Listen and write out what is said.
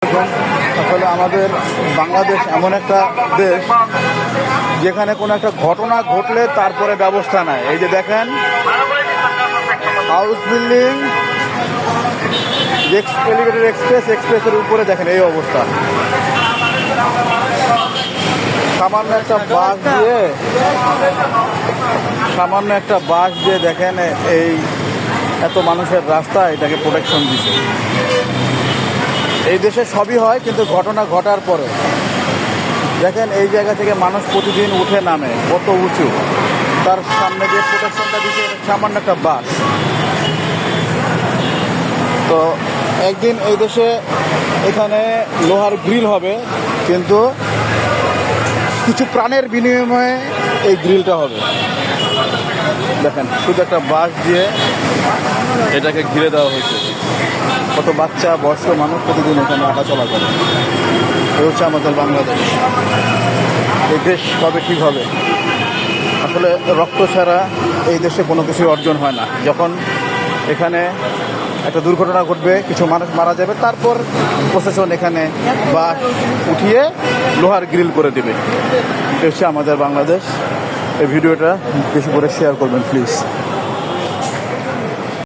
আসলে আমাদের বাংলাদেশ এমন একটা দেশ যেখানে কোনো একটা ঘটনা ঘটলে তারপরে ব্যবস্থা নেয়। এই যে দেখেন, হাউস বিল্ডিং, এলিভেটেড এক্সপ্রেসের উপরে দেখেন এই অবস্থা। সামান্য একটা বাস দিয়ে দেখেন এই এত মানুষের রাস্তা এটাকে প্রোটেকশন দিচ্ছে। এই দেশে সবই হয়, কিন্তু ঘটনা ঘটার পরে দেখেন এই জায়গা থেকে মানুষ প্রতিদিন উঠে নামে, কত উঁচু, তার সামনে যে প্রোটেকশনটা দিচ্ছে সামান্য একটা বাস। তো একদিন এই দেশে এখানে লোহার গ্রিল হবে, কিন্তু কিছু প্রাণের বিনিময়ে এই গ্রিলটা হবে। দেখেন শুধু একটা বাঁশ দিয়ে এটাকে ঘিরে দেওয়া হয়েছে। কত বাচ্চা বয়স্ক মানুষ প্রতিদিন এখানে হাঁটাচলা করে। এই হচ্ছে আমাদের বাংলাদেশ। এই দেশ কবে ঠিক হবে? আসলে রক্ত ছাড়া এই দেশে কোনো কিছুই অর্জন হয় না। যখন এখানে একটা দুর্ঘটনা ঘটবে, কিছু মানুষ মারা যাবে, তারপর প্রশাসন এখানে বাস উঠিয়ে লোহার গ্রিল করে দেবে। এই হচ্ছে আমাদের বাংলাদেশ। এই ভিডিওটা বেশি করে শেয়ার করবেন প্লিজ।